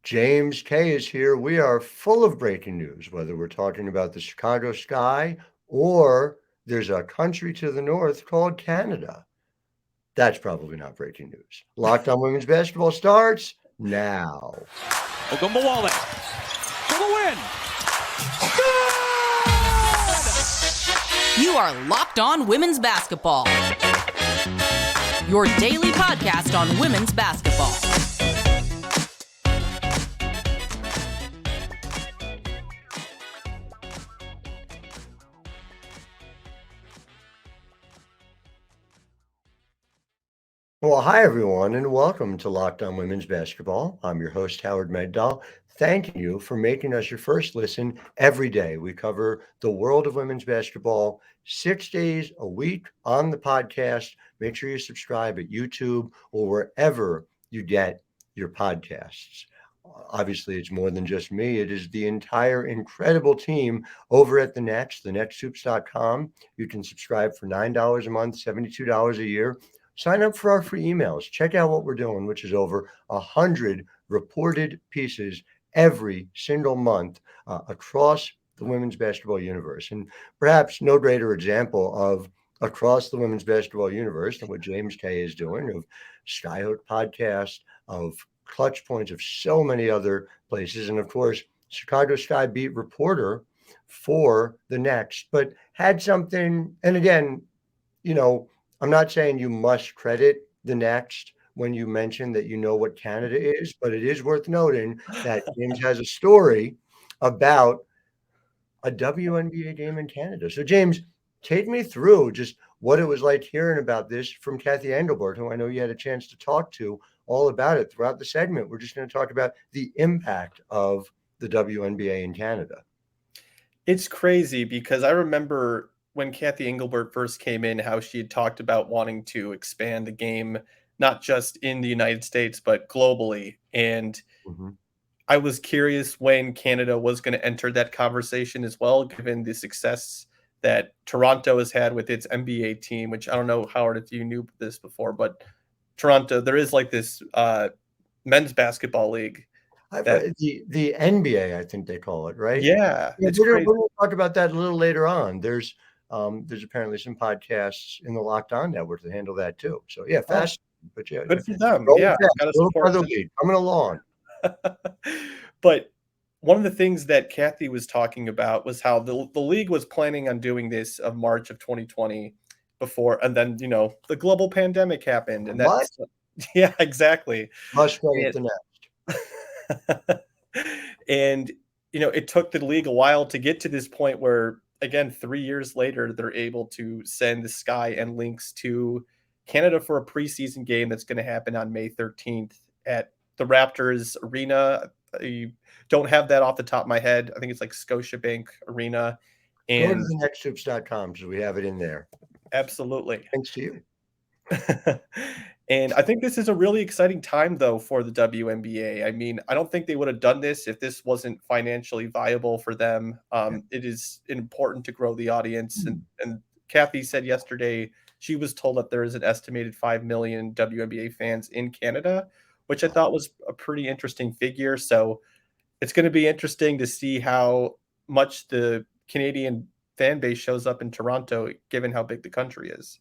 James K is here. We are full of breaking news, whether we're talking about the Chicago Sky or there's a country to the north called Canada. That's probably not breaking news. Locked on Women's Basketball starts now. Ogunbowale for the win. Good! You are Locked On Women's Basketball, your daily podcast on women's basketball. Well, hi, everyone, and welcome to Locked On Women's Basketball. I'm your host, Howard Megdal. Thank you for making us your first listen every day. We cover the world of women's basketball 6 days a week on the podcast. Make sure you subscribe at YouTube or wherever you get your podcasts. Obviously, it's more than just me. It is the entire incredible team over at The Next, thenexthoops.com. You can subscribe for $9 a month, $72 a year. Sign up for our free emails. Check out what we're doing, which is over 100 reported pieces every single month across the women's basketball universe. And perhaps no greater example of across the women's basketball universe than what James K is doing, of Skyhook Podcast, of Clutch Points, of so many other places. And of course, Chicago Sky beat reporter for The Next, but had something, and again, I'm not saying you must credit The Next when you mention that you know what Canada is, but it is worth noting that James has a story about a WNBA game in Canada. So, James, take me through just what it was like hearing about this from Cathy Engelbert, who I know you had a chance to talk to all about it throughout the segment. We're just going to talk about the impact of the WNBA in Canada. It's crazy because I remember when Cathy Engelbert first came in, how she had talked about wanting to expand the game, not just in the United States, but globally. And I was curious when Canada was going to enter that conversation as well, given the success that Toronto has had with its NBA team, which I don't know, Howard, if you knew this before, but Toronto, there is like this men's basketball league. The NBA, I think they call it, right? Yeah. We'll talk about that a little later on. There's apparently some podcasts in the Locked On network that handle that too. So yeah, fast, but yeah, good for them. Yeah, a little further lead coming along. But one of the things that Cathy was talking about was how the league was planning on doing this of March of 2020 before, and then the global pandemic happened, and that's yeah, exactly. Must go with The Next. And it took the league a while to get to this point where, again, 3 years later, they're able to send the Sky and Lynx to Canada for a preseason game that's going to happen on May 13th at the Raptors Arena. I don't have that off the top of my head. I think it's like Scotiabank Arena. And go to thenexthoops.com, so we have it in there. Absolutely. Thanks to you. And I think this is a really exciting time, though, for the WNBA. I mean, I don't think they would have done this if this wasn't financially viable for them. It is important to grow the audience. And Cathy said yesterday she was told that there is an estimated 5 million WNBA fans in Canada, which I thought was a pretty interesting figure. So it's going to be interesting to see how much the Canadian fan base shows up in Toronto, given how big the country is.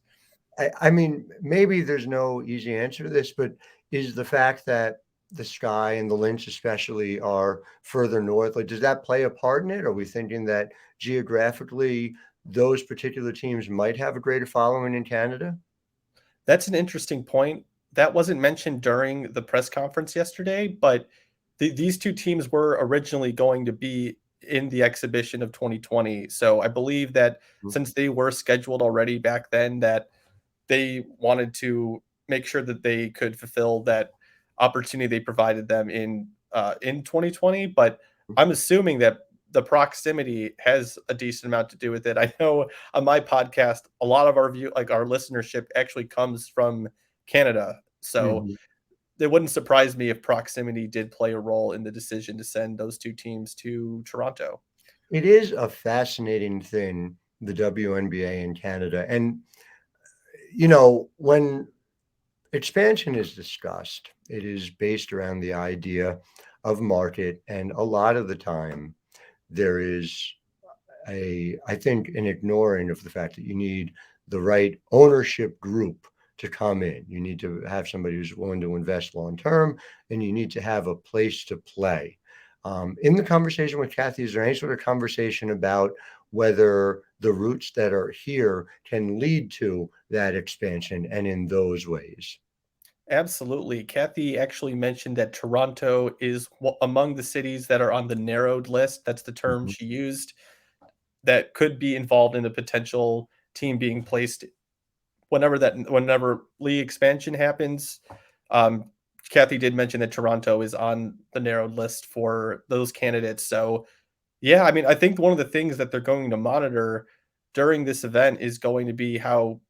I mean, maybe there's no easy answer to this, but is the fact that the Sky and the Lynx especially are further north, like, does that play a part in it? Are we thinking that geographically those particular teams might have a greater following in Canada? That's an interesting point. That wasn't mentioned during the press conference yesterday, but these two teams were originally going to be in the exhibition of 2020. So I believe that since they were scheduled already back then, that they wanted to make sure that they could fulfill that opportunity they provided them in 2020. But I'm assuming that the proximity has a decent amount to do with it. I know on my podcast, a lot of our our listenership actually comes from Canada. So it wouldn't surprise me if proximity did play a role in the decision to send those two teams to Toronto. It is a fascinating thing, the WNBA in Canada. And when expansion is discussed, it is based around the idea of market. And a lot of the time there is I think, an ignoring of the fact that you need the right ownership group to come in. You need to have somebody who's willing to invest long term, and you need to have a place to play. In the conversation with Cathy, is there any sort of conversation about whether the roots that are here can lead to that expansion and in those ways? Absolutely. Cathy actually mentioned that Toronto is among the cities that are on the narrowed list. That's the term Mhm. she used, that could be involved in a potential team being placed whenever league expansion happens. Um, Cathy did mention that Toronto is on the narrowed list for those candidates. So, yeah, I mean, I think one of the things that they're going to monitor during this event is going to be how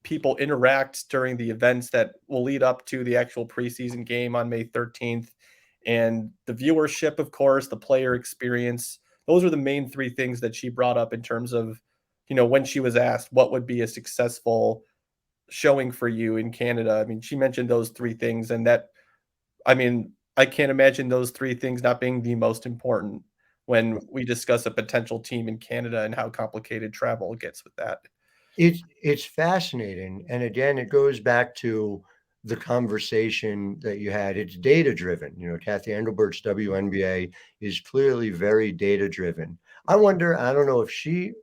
people interact during the events that will lead up to the actual preseason game on May 13th. And the viewership, of course, the player experience. Those are the main three things that she brought up in terms of, when she was asked what would be a successful showing for you in Canada. I mean, she mentioned those three things. And I mean, I can't imagine those three things not being the most important when we discuss a potential team in Canada and how complicated travel gets with that. It's fascinating, and again, it goes back to the conversation that you had. It's data driven. Cathy Engelbert's WNBA is clearly very data driven. I wonder, I don't know if she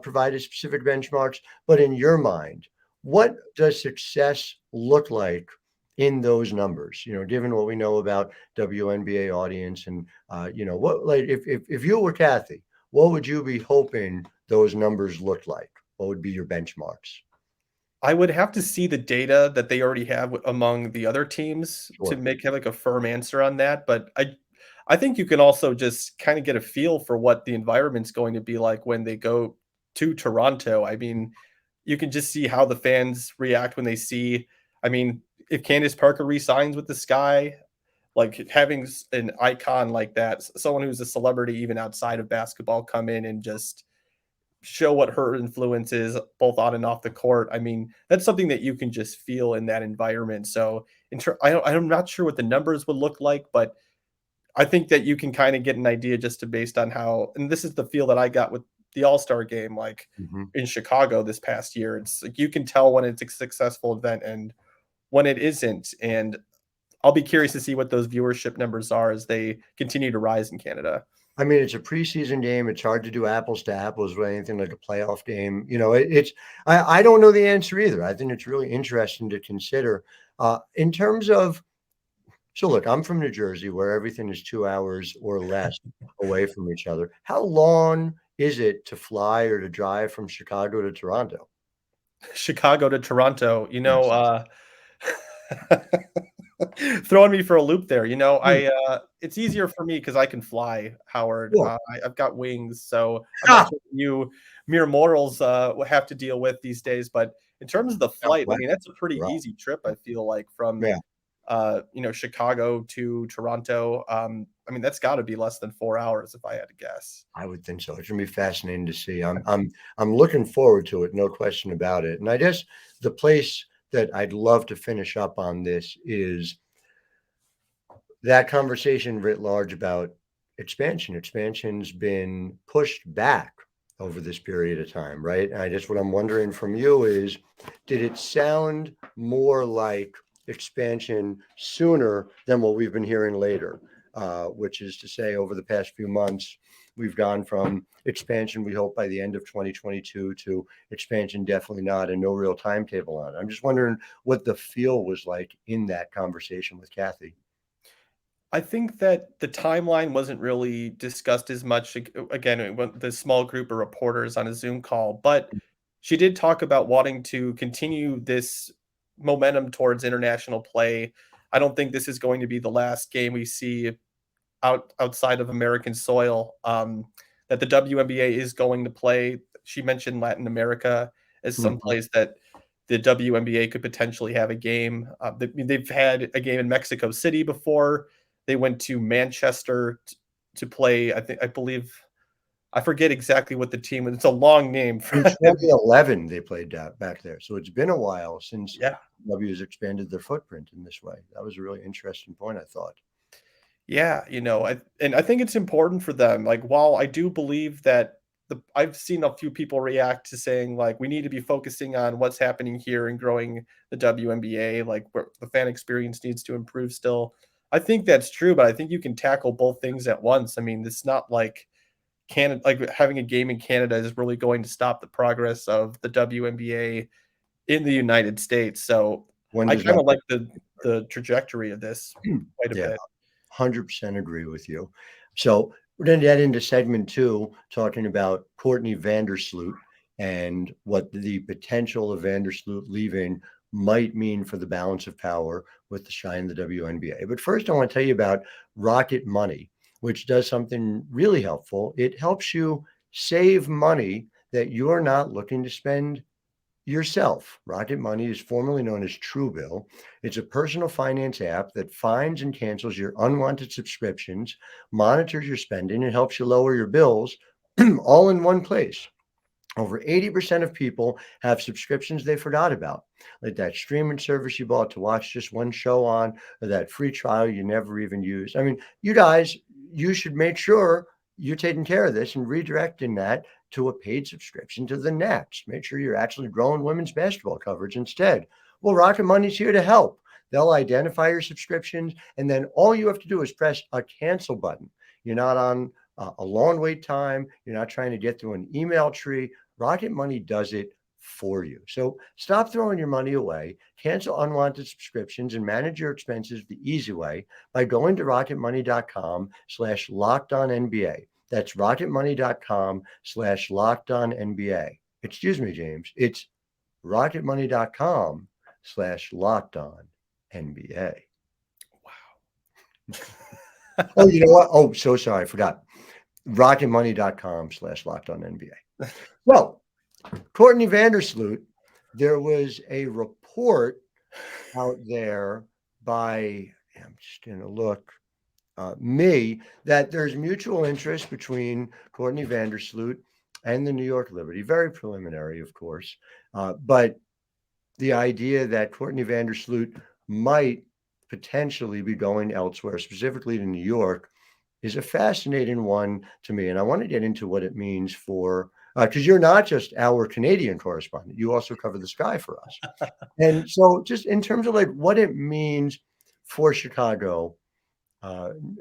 provided specific benchmarks, but in your mind, what does success look like in those numbers? Given what we know about WNBA audience, and what, like, if you were Cathy, what would you be hoping those numbers looked like? What would be your benchmarks? I would have to see the data that they already have among the other teams to Sure. have like a firm answer on that. But I think you can also just kind of get a feel for what the environment's going to be like when they go to Toronto. I mean, you can just see how the fans react when they see. I mean, if Candace Parker resigns with the Sky, like having an icon like that, someone who's a celebrity even outside of basketball, come in and just show what her influence is both on and off the court. I mean, that's something that you can just feel in that environment. So I'm not sure what the numbers would look like, but I think that you can kind of get an idea just based on how, and this is the feel that I got with the All-Star game, like Mhm. in Chicago this past year. It's like you can tell when it's a successful event and when it isn't. And I'll be curious to see what those viewership numbers are as they continue to rise in Canada. I mean, it's a preseason game. It's hard to do apples to apples with anything like a playoff game. I don't know the answer either. I think it's really interesting to consider in terms of. So look, I'm from New Jersey, where everything is 2 hours or less away from each other. How long is it to fly or to drive from Chicago to Toronto? Chicago to Toronto, Yes. throwing me for a loop there. Hmm. It's easier for me because I can fly, Howard. Sure. I've got wings, so I'm not Ah! sure what you mere mortals will have to deal with these days. But in terms of the flight, I mean, Southwest. that's a pretty Right. easy trip. I feel like from Yeah. Chicago to Toronto. I mean, that's got to be less than 4 hours if I had to guess. I would think so. It's gonna be fascinating to see. I'm looking forward to it, no question about it. And I guess the place that I'd love to finish up on this is that conversation writ large about expansion. Expansion's been pushed back over this period of time, right? And I guess what I'm wondering from you is, did it sound more like expansion sooner than what we've been hearing later? Which is to say, over the past few months, we've gone from expansion, we hope by the end of 2022, to expansion definitely not, and no real timetable on it. I'm just wondering what the feel was like in that conversation with Cathy. I think that the timeline wasn't really discussed as much. Again, the small group of reporters on a Zoom call, but she did talk about wanting to continue this momentum towards international play. I don't think this is going to be the last game we see outside of American soil. That the WNBA is going to play. She mentioned Latin America as some Mhm. place that the WNBA could potentially have a game. They've had a game in Mexico City before. They went to Manchester to play. I believe I forget exactly what the team was. It's a long name. In 2011, they played back there, so it's been a while since Yeah. W has expanded their footprint in this way. That was a really interesting point, I thought. Yeah, I think it's important for them. Like, while I do believe that I've seen a few people react to saying like we need to be focusing on what's happening here and growing the WNBA, like where the fan experience needs to improve still. I think that's true, but I think you can tackle both things at once. I mean, it's not like Canada, like having a game in Canada is really going to stop the progress of the WNBA in the United States. So When I does kind that of like the trajectory of this quite a Yeah, bit. 100% agree with you. So we're going to get into segment two, talking about Courtney Vandersloot and what the potential of Vandersloot leaving might mean for the balance of power with the Shy and the WNBA. But first, I want to tell you about Rocket Money, which does something really helpful. It helps you save money that you're not looking to spend yourself. Rocket Money is formerly known as Truebill. It's a personal finance app that finds and cancels your unwanted subscriptions, monitors your spending, and helps you lower your bills all in one place. Over 80% of people have subscriptions they forgot about, like that streaming service you bought to watch just one show on, or that free trial you never even used. I mean, you guys, you should make sure you're taking care of this and redirecting that to a paid subscription to the Nets. Make sure you're actually growing women's basketball coverage instead. Well, Rocket Money's here to help. They'll identify your subscriptions, and then all you have to do is press a cancel button. You're not on a long wait time. You're not trying to get through an email tree. Rocket Money does it for you. So stop throwing your money away, cancel unwanted subscriptions, and manage your expenses the easy way by going to rocketmoney.com/lockedonnba. That's rocketmoney.com/lockedonnba. Excuse me, James. It's rocketmoney.com/lockedonnba. Oh, you know what? Oh, so sorry. I forgot. rocketmoney.com/lockedonnba. Well, Courtney Vandersloot, there was a report out there by, I'm just going to look, me, that there's mutual interest between Courtney Vandersloot and the New York Liberty. Very preliminary, of course. But the idea that Courtney Vandersloot might potentially be going elsewhere, specifically to New York, is a fascinating one to me. And I want to get into what it means for, because you're not just our Canadian correspondent, you also cover the Sky for us. And so, just in terms of like what it means for Chicago,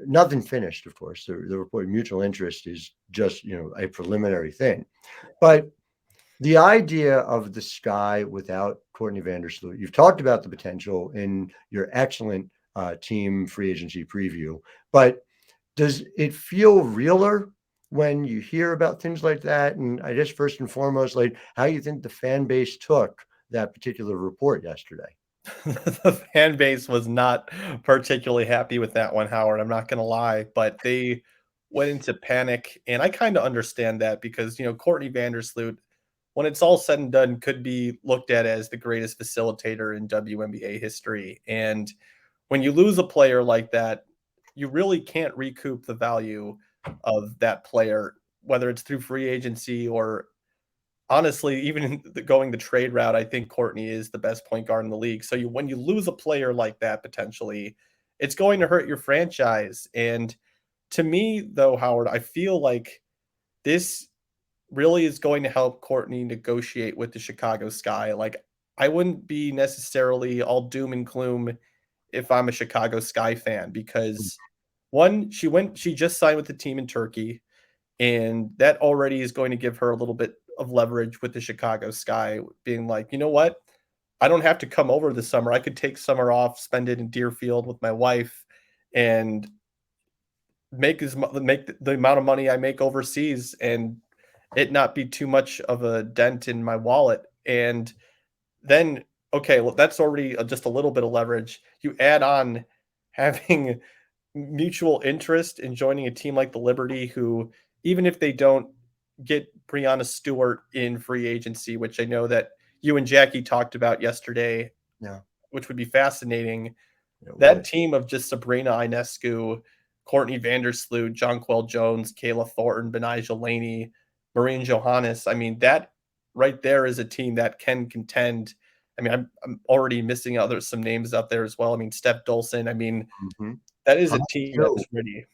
nothing finished, of course. The report mutual interest is just, a preliminary thing. But the idea of the Sky without Courtney Vandersloot, you've talked about the potential in your excellent team free agency preview, but does it feel realer when you hear about things like that? And I guess first and foremost, like how you think the fan base took that particular report yesterday? The fan base was not particularly happy with that one, Howard. I'm not going to lie, but they went into panic. And I kind of understand that because, Courtney Vandersloot, when it's all said and done, could be looked at as the greatest facilitator in WNBA history. And when you lose a player like that, you really can't recoup the value of that player, whether it's through free agency or honestly, even going the trade route. I think Courtney is the best point guard in the league. So when you lose a player like that, potentially, it's going to hurt your franchise. And to me, though, Howard, I feel like this really is going to help Courtney negotiate with the Chicago Sky. Like, I wouldn't be necessarily all doom and gloom if I'm a Chicago Sky fan because one, she just signed with the team in Turkey, and that already is going to give her a little bit of leverage with the Chicago Sky, being like, you know what? I don't have to come over this summer. I could take summer off, spend it in Deerfield with my wife, and make the amount of money I make overseas, and it not be too much of a dent in my wallet. And then, okay, well, that's already just a little bit of leverage. You add on having mutual interest in joining a team like the Liberty, who, even if they don't get Breanna Stewart in free agency, which I know that you and Jackie talked about yesterday, Yeah. which would be fascinating. It That would. team of just Sabrina Ionescu, Courtney Vandersloot, Jonquel Jones, Kayla Thornton, Benijah Laney, Marine Johannes. I mean, that right there is a team that can contend. I mean, I'm already missing some names out there as well. I mean, Steph Dolson. I mean, Mhm. That is a team Honshu, that's ready.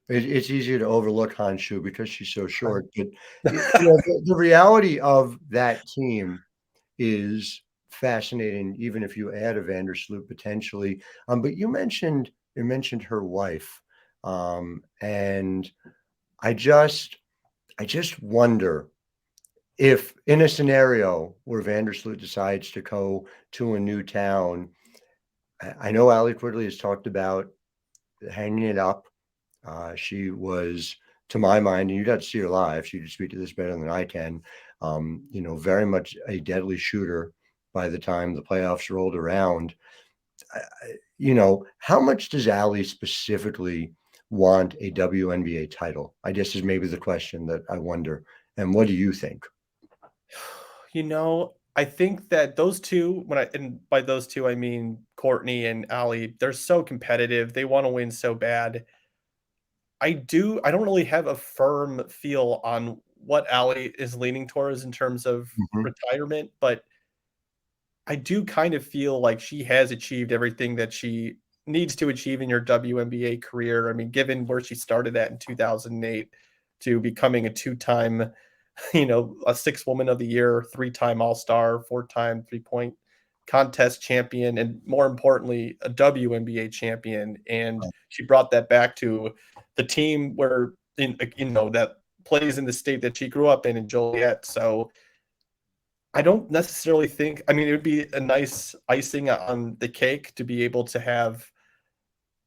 it's easier to overlook Honshu because she's so short. But the reality of that team is fascinating, even if you add a Vandersloot potentially. But you mentioned her wife, and I just wonder if in a scenario where Vandersloot decides to go to a new town. I know Allie Quigley has talked about hanging it up. She was, to my mind, and you got to see her live. She could speak to this better than I can. Very much a deadly shooter by the time the playoffs rolled around. How much does Allie specifically want a WNBA title? I guess is maybe the question that I wonder. And what do you think? I think that those two, and by those two I mean Courtney and Allie, they're so competitive. They want to win so bad. I don't really have a firm feel on what Allie is leaning towards in terms of Mhm. retirement, but I do kind of feel like she has achieved everything that she needs to achieve in her WNBA career. I mean, given where she started at in 2008 to becoming a two-time, a six woman of the year, three-time All-Star, four-time three-point contest champion, and more importantly, a WNBA champion. And she brought that back to the team that plays in the state that she grew up in Joliet. So I don't necessarily think, I mean, it would be a nice icing on the cake to be able to have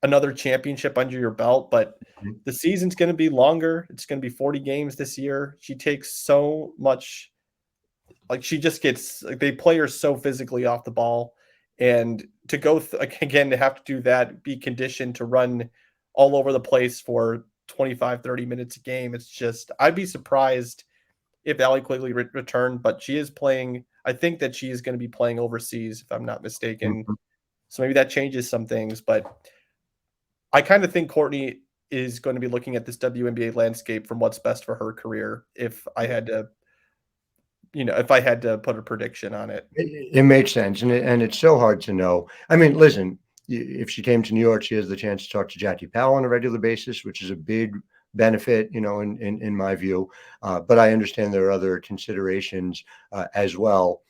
another championship under your belt, but Mhm. the season's going to be longer. It's going to be 40 games this year. She takes so much, like she just gets, like they play her so physically off the ball. And to go, again, to have to do that, be conditioned to run all over the place for 25, 30 minutes a game. It's just, I'd be surprised if Allie Quigley returned, but she is playing. I think that she is going to be playing overseas, if I'm not mistaken. Mhm. So maybe that changes some things. But I kind of think Courtney is going to be looking at this WNBA landscape from what's best for her career. If I had to put a prediction on it. It makes sense, and it's so hard to know. I mean, listen, if she came to New York, she has the chance to talk to Jackie Powell on a regular basis, which is a big benefit, in my view. But I understand there are other considerations as well.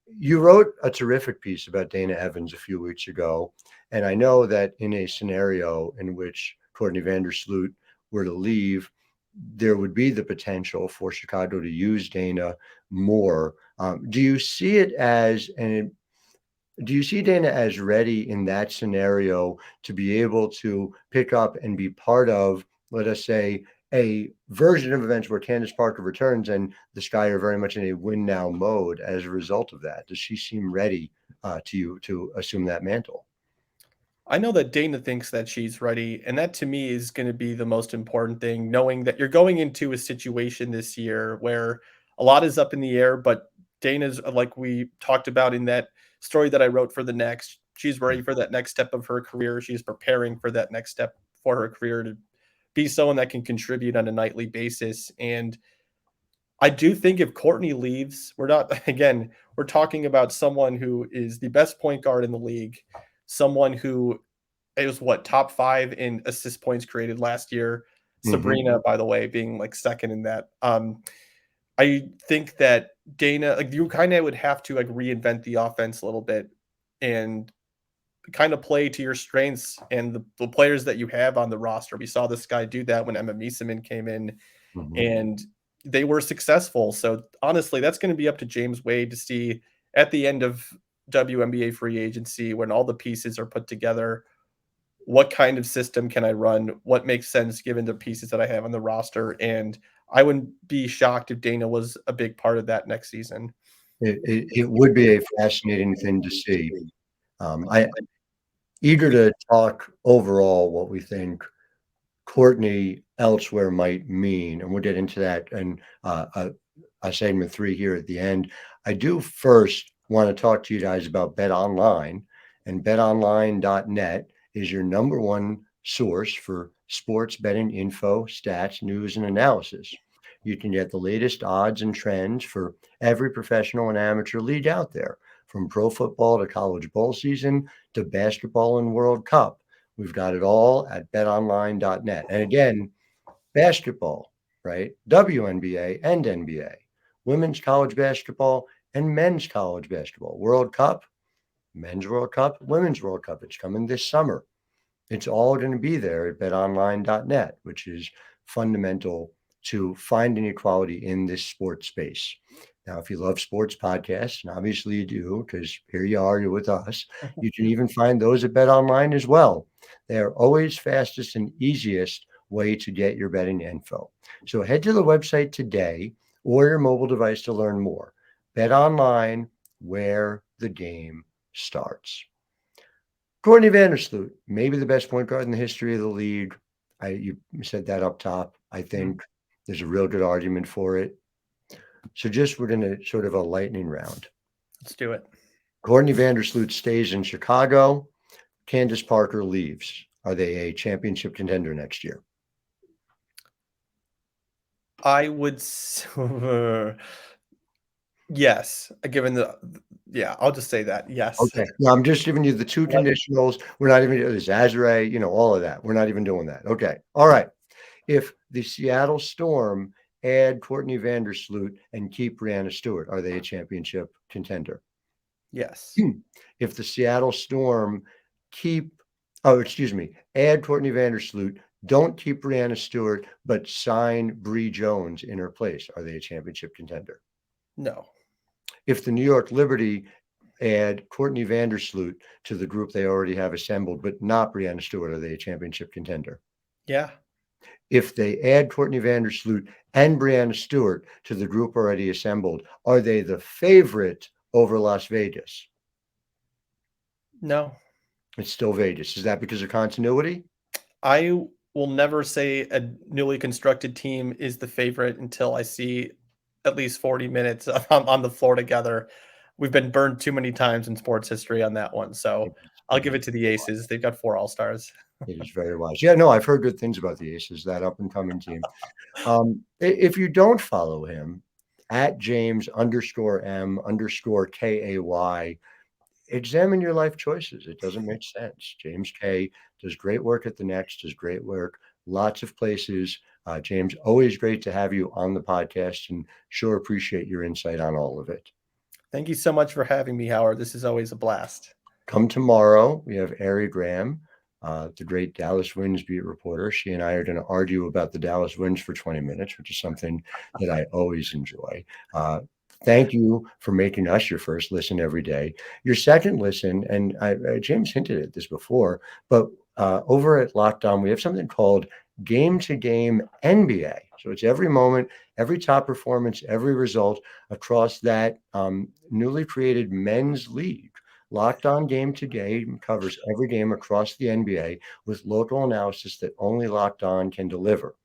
You wrote a terrific piece about Dana Evans a few weeks ago, and I know that in a scenario in which Courtney Vandersloot were to leave, there would be the potential for Chicago to use Dana more. Do you see it as, and do you see Dana as ready in that scenario to be able to pick up and be part of, let us say, a version of events where Candace Parker returns and the Sky are very much in a win now mode as a result of that? Does she seem ready to assume that mantle? I know that Dana thinks that she's ready, and that to me is going to be the most important thing, knowing that you're going into a situation this year where a lot is up in the air, but Dana's, like we talked about in that story that I wrote for the Next, she's ready for that next step of her career. She's preparing for that next step for her career to be someone that can contribute on a nightly basis. And I do think if Courtney leaves, we're talking about someone who is the best point guard in the league, someone who it was top five in assist points created last year. Mhm. Sabrina, by the way, being like second in that. I think that Dana, like you kind of would have to like reinvent the offense a little bit and kind of play to your strengths and the players that you have on the roster. We saw this guy do that when Emma Mieseman came in Mhm. and they were successful. So honestly, that's going to be up to James Wade to see at the end of WNBA free agency when all the pieces are put together what kind of system can I run? What makes sense given the pieces that I have on the roster? And I wouldn't be shocked if Dana was a big part of that next season. It would be a fascinating thing to see. I eager to talk overall what we think Courtney elsewhere might mean, and we'll get into that in a segment 3 here at the end. I do first want to talk to you guys about Bet Online, and betonline.net is your number one source for sports betting info, stats, news, and analysis. You can get the latest odds and trends for every professional and amateur league out there, from pro football to college bowl season to basketball and World Cup. We've got it all at betonline.net. And again, basketball, right? WNBA and NBA, women's college basketball and men's college basketball, World Cup, men's World Cup, women's World Cup. It's coming this summer. It's all going to be there at betonline.net, which is fundamental to finding equality in this sports space. Now, if you love sports podcasts, and obviously you do, because here you are, you're with us, you can even find those at BetOnline as well. They are always fastest and easiest way to get your betting info. So head to the website today or your mobile device to learn more. BetOnline, where the game starts. Courtney Vandersloot, maybe the best point guard in the history of the league. You said that up top. I think there's a real good argument for it. So we're going to sort of a lightning round. Let's do it. Courtney Vandersloot stays in Chicago. Candace Parker leaves. Are they a championship contender next year? I would yes, given I'll just say that. Yes. Okay. Now I'm just giving you the two conditionals. We're not even Zazare, all of that. We're not even doing that. Okay. All right. If the Seattle Storm add Courtney Vandersloot and keep Breanna Stewart, are they a championship contender? Yes. If the Seattle Storm add Courtney Vandersloot, don't keep Breanna Stewart, but sign Bree Jones in her place, are they a championship contender? No. If the New York Liberty add Courtney Vandersloot to the group they already have assembled, but not Breanna Stewart, are they a championship contender? Yeah. If they add Courtney Vandersloot and Breanna Stewart to the group already assembled, are they the favorite over Las Vegas? No. It's still Vegas. Is that because of continuity? I will never say a newly constructed team is the favorite until I see at least 40 minutes on the floor together. We've been burned too many times in sports history on that one. So I'll give it to the Aces. They've got 4 All-Stars. It is very wise. Yeah, no, I've heard good things about the Aces, that up-and-coming team. If you don't follow him, at James_M_KAY, examine your life choices. It doesn't make sense. James K does great work at the Next, does great work, lots of places. James, always great to have you on the podcast, and sure appreciate your insight on all of it. Thank you so much for having me, Howard. This is always a blast. Come tomorrow, we have Ari Graham, the great Dallas Wings beat reporter. She and I are going to argue about the Dallas Wings for 20 minutes, which is something that I always enjoy. Thank you for making us your first listen every day. Your second listen, and James hinted at this before, but over at Locked On, we have something called Game to Game NBA. So it's every moment, every top performance, every result across that newly created men's league. Locked On Game to Game covers every game across the NBA with local analysis that only Locked On can deliver.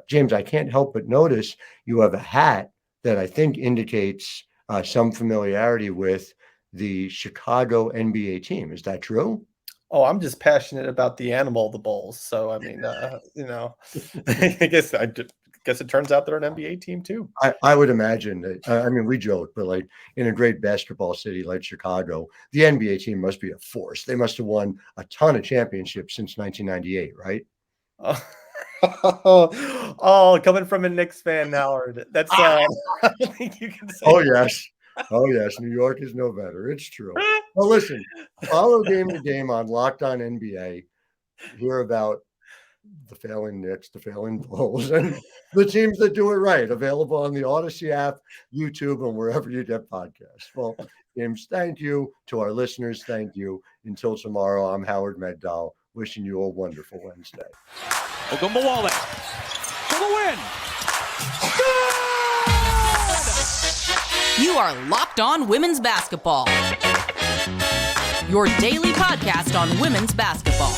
James, I can't help but notice you have a hat that I think indicates some familiarity with the Chicago NBA team. Is that true? Oh, I'm just passionate about the animal, the Bulls. So, I mean, I guess it turns out they're an NBA team too. I would imagine that. I mean, we joke, but like in a great basketball city like Chicago, the NBA team must be a force. They must have won a ton of championships since 1998, right? Oh, coming from a Knicks fan, Howard. That's I don't think you can say. Oh yes. New York is no better. It's true. Well, listen, follow Game to Game on Locked On NBA. Hear about the failing Knicks, the failing Bulls, and the teams that do it right. Available on the Odyssey app, YouTube, and wherever you get podcasts. Well, James, thank you. To our listeners, thank you. Until tomorrow, I'm Howard Megdal, wishing you a wonderful Wednesday. Ogunbowale for the win. You are Locked On Women's Basketball, your daily podcast on women's basketball.